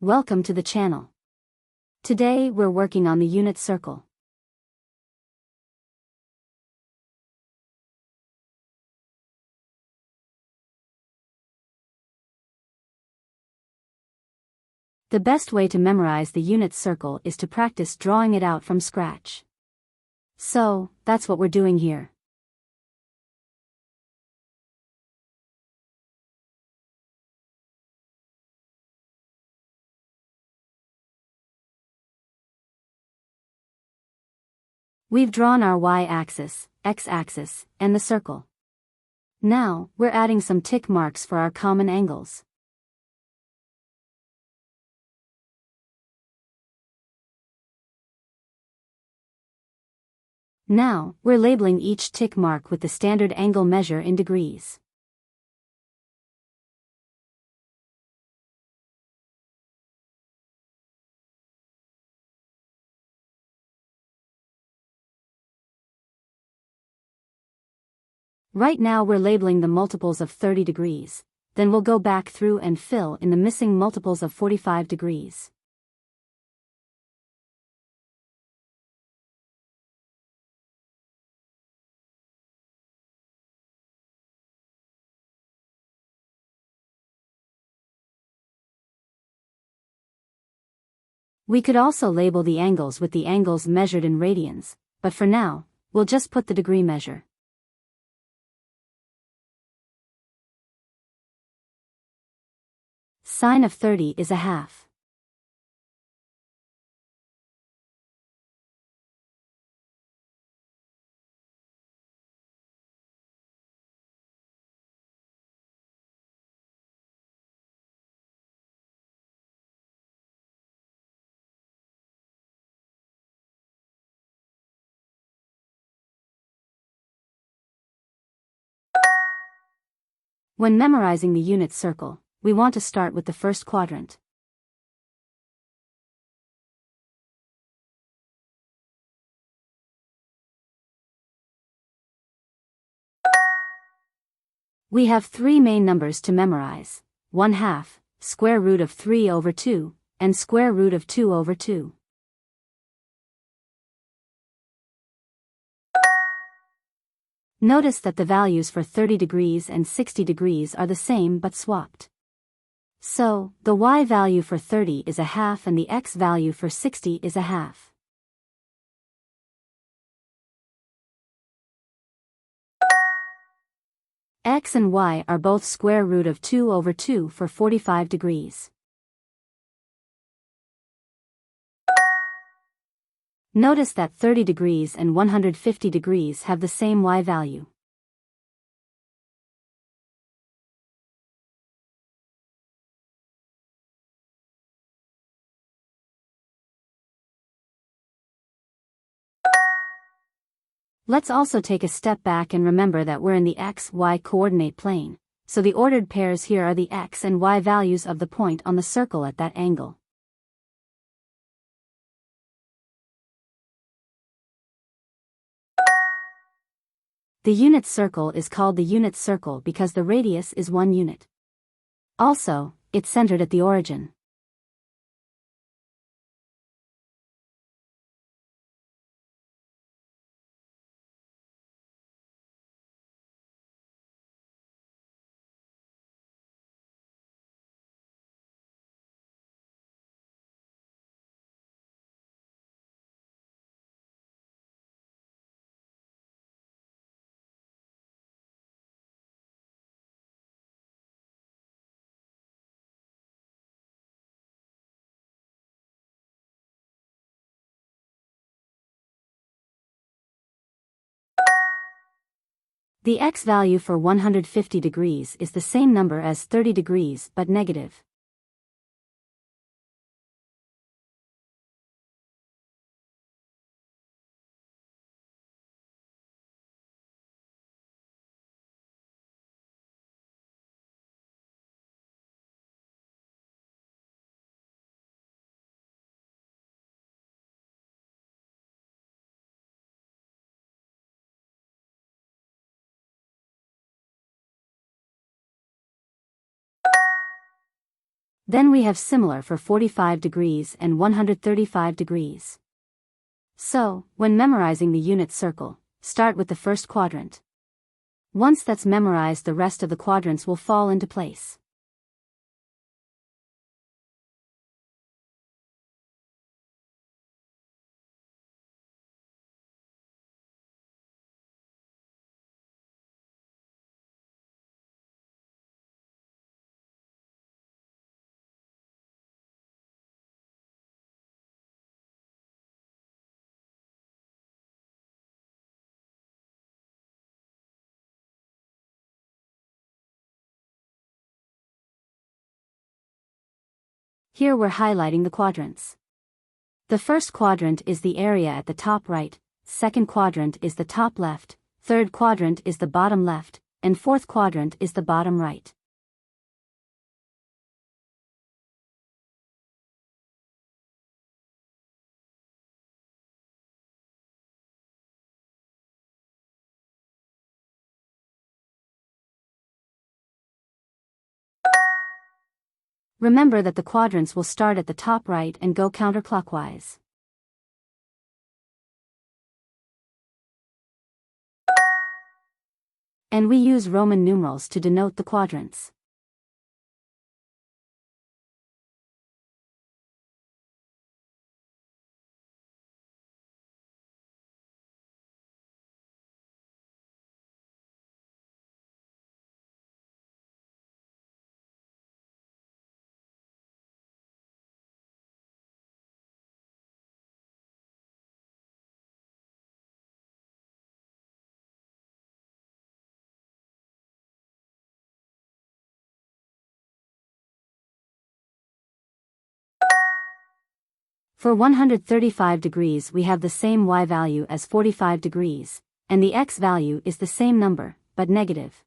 Welcome to the channel. Today we're working on the unit circle. The best way to memorize the unit circle is to practice drawing it out from scratch. So, that's what we're doing here. We've drawn our y-axis, x-axis, and the circle. Now, we're adding some tick marks for our common angles. Now, we're labeling each tick mark with the standard angle measure in degrees. Right now we're labeling the multiples of 30 degrees, then we'll go back through and fill in the missing multiples of 45 degrees. We could also label the angles with the angles measured in radians, but for now, we'll just put the degree measure. Sine of 30 is a half. When memorizing the unit circle, we want to start with the first quadrant. We have three main numbers to memorize: 1/2, square root of 3 over 2, and square root of 2 over 2. Notice that the values for 30 degrees and 60 degrees are the same but swapped. So, the y value for 30 is a half and the x value for 60 is a half. X and y are both square root of 2 over 2 for 45 degrees. Notice that 30 degrees and 150 degrees have the same y value. Let's also take a step back and remember that we're in the x-y coordinate plane, so the ordered pairs here are the x and y values of the point on the circle at that angle. The unit circle is called the unit circle because the radius is 1 unit. Also, it's centered at the origin. The x value for 150 degrees is the same number as 30 degrees but negative. Then we have similar for 45 degrees and 135 degrees. So, when memorizing the unit circle, start with the first quadrant. Once that's memorized, the rest of the quadrants will fall into place. Here we're highlighting the quadrants. The first quadrant is the area at the top right, second quadrant is the top left, third quadrant is the bottom left, and fourth quadrant is the bottom right. Remember that the quadrants will start at the top right and go counterclockwise. And we use Roman numerals to denote the quadrants. For 135 degrees we have the same y value as 45 degrees, and the x value is the same number, but negative.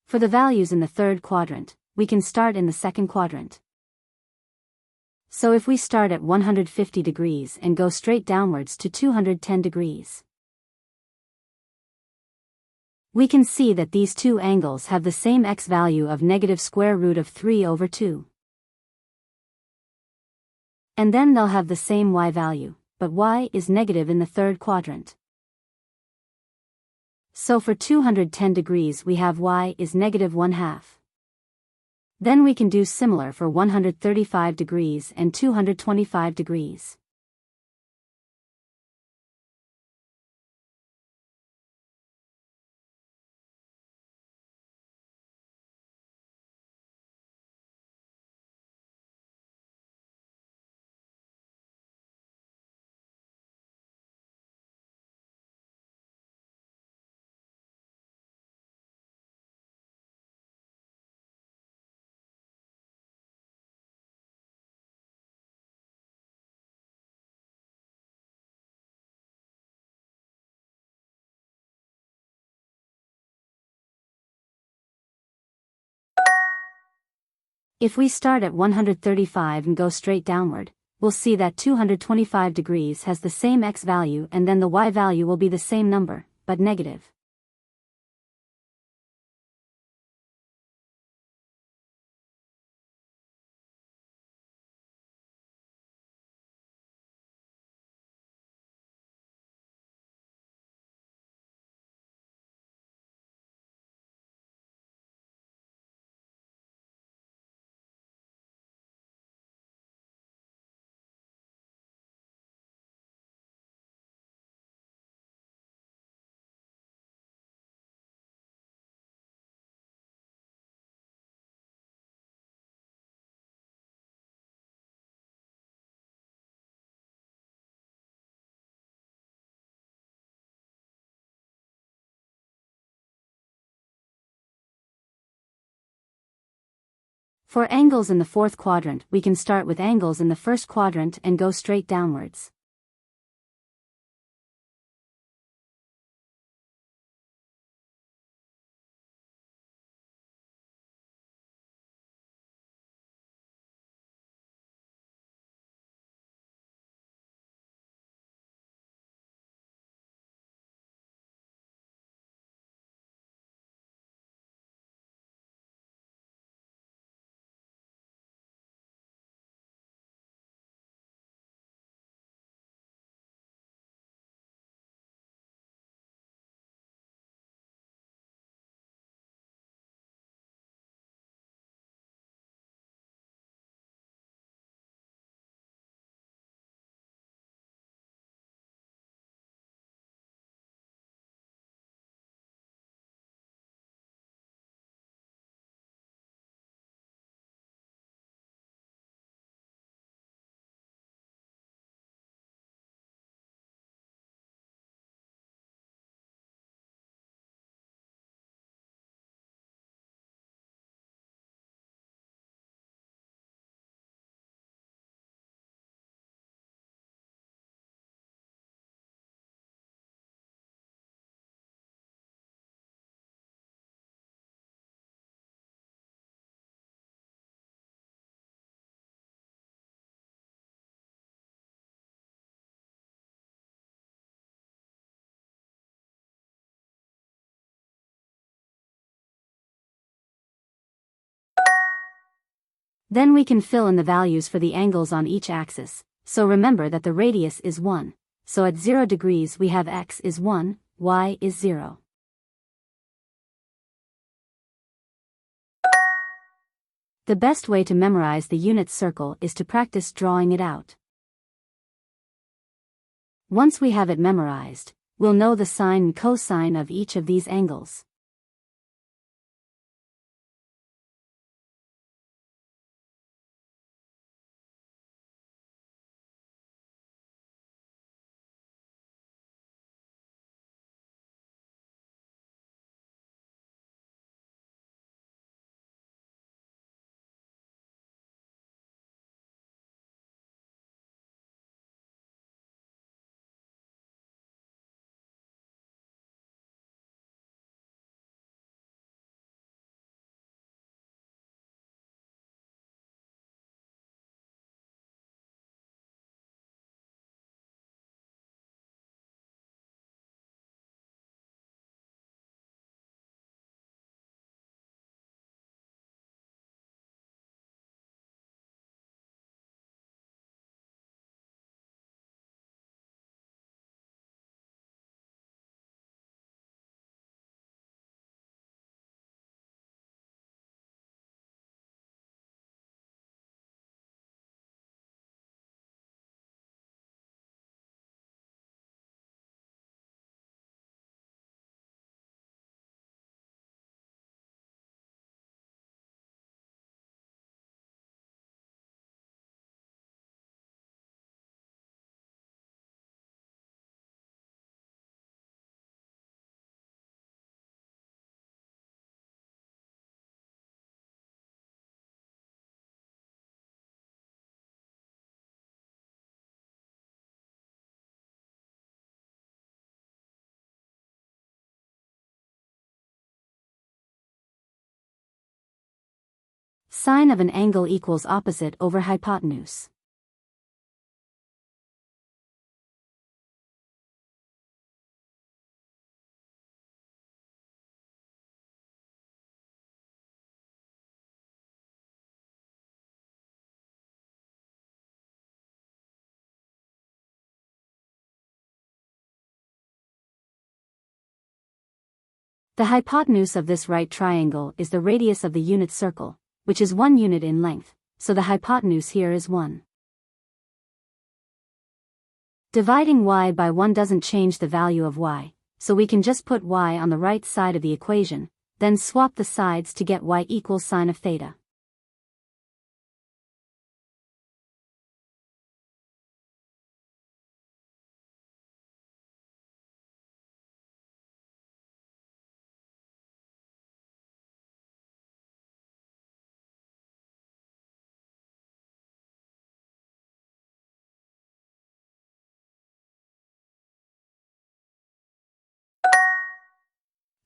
For the values in the third quadrant, we can start in the second quadrant. So if we start at 150 degrees and go straight downwards to 210 degrees, we can see that these two angles have the same x value of negative square root of 3 over 2. And then they'll have the same y value, but y is negative in the third quadrant. So for 210 degrees we have y is negative 1/2. Then we can do similar for 135 degrees and 225 degrees. If we start at 135 and go straight downward, we'll see that 225 degrees has the same x value, and then the y value will be the same number, but negative. For angles in the fourth quadrant, we can start with angles in the first quadrant and go straight downwards. Then we can fill in the values for the angles on each axis. So remember that the radius is 1. So at 0 degrees we have x is 1, y is 0. The best way to memorize the unit circle is to practice drawing it out. Once we have it memorized, we'll know the sine and cosine of each of these angles. Sine of an angle equals opposite over hypotenuse. The hypotenuse of this right triangle is the radius of the unit circle, which is 1 unit in length, so the hypotenuse here is 1. Dividing y by 1 doesn't change the value of y, so we can just put y on the right side of the equation, then swap the sides to get y equals sine of theta.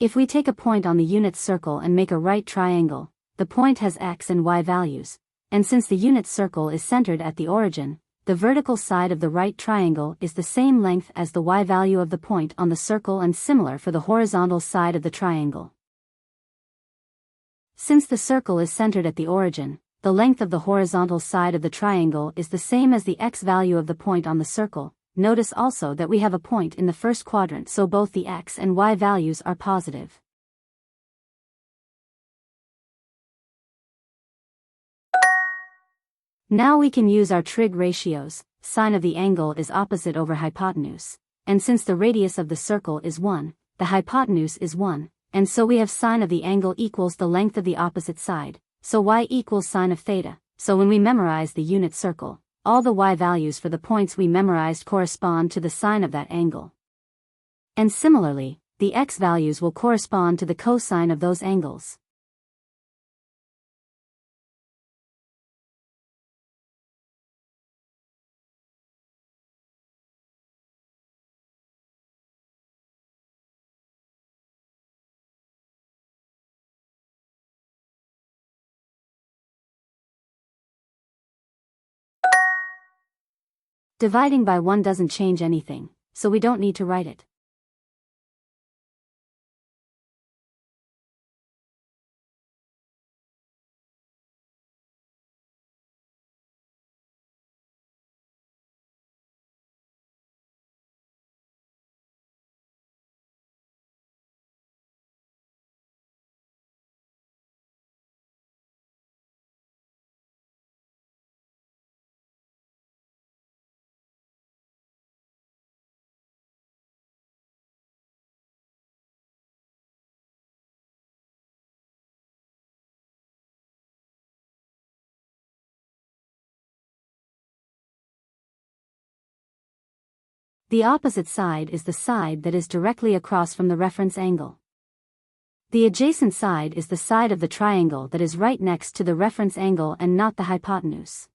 If we take a point on the unit circle and make a right triangle, the point has x and y values, and since the unit circle is centered at the origin, the vertical side of the right triangle is the same length as the y value of the point on the circle and similar for the horizontal side of the triangle. Since the circle is centered at the origin, the length of the horizontal side of the triangle is the same as the x value of the point on the circle. Notice also that we have a point in the first quadrant, so both the x and y values are positive. Now we can use our trig ratios. Sine of the angle is opposite over hypotenuse, and since the radius of the circle is 1, the hypotenuse is 1, and so we have sine of the angle equals the length of the opposite side, so y equals sine of theta. So when we memorize the unit circle, all the y values for the points we memorized correspond to the sine of that angle. And similarly, the x values will correspond to the cosine of those angles. Dividing by 1 doesn't change anything, so we don't need to write it. The opposite side is the side that is directly across from the reference angle. The adjacent side is the side of the triangle that is right next to the reference angle and not the hypotenuse.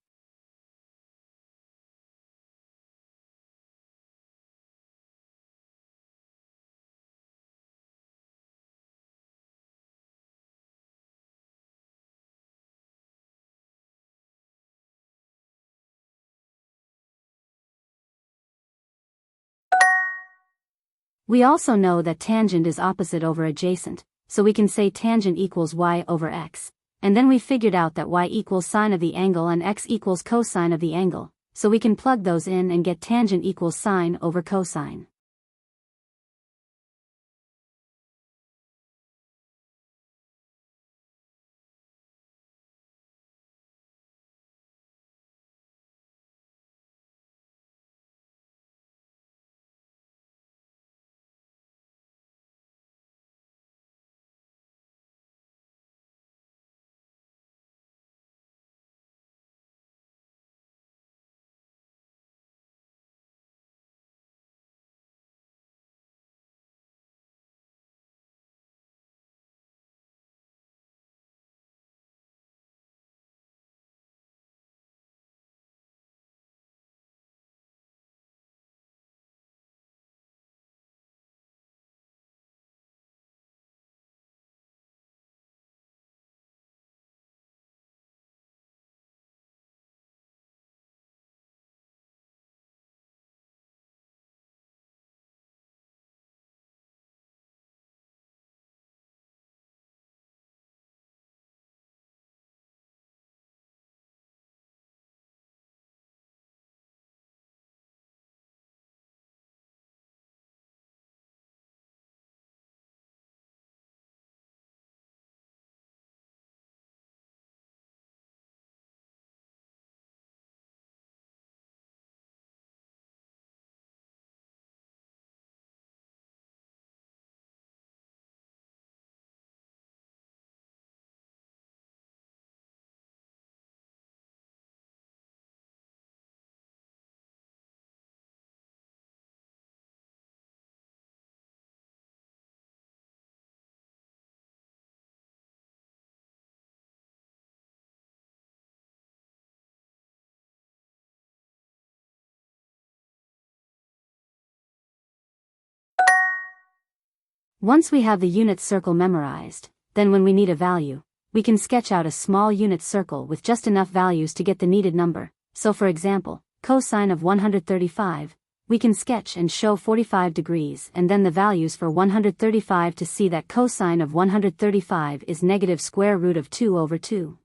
We also know that tangent is opposite over adjacent, so we can say tangent equals y over x, and then we figured out that y equals sine of the angle and x equals cosine of the angle, so we can plug those in and get tangent equals sine over cosine. Once we have the unit circle memorized, then when we need a value, we can sketch out a small unit circle with just enough values to get the needed number. So for example, cosine of 135, we can sketch and show 45 degrees and then the values for 135 to see that cosine of 135 is negative square root of 2 over 2.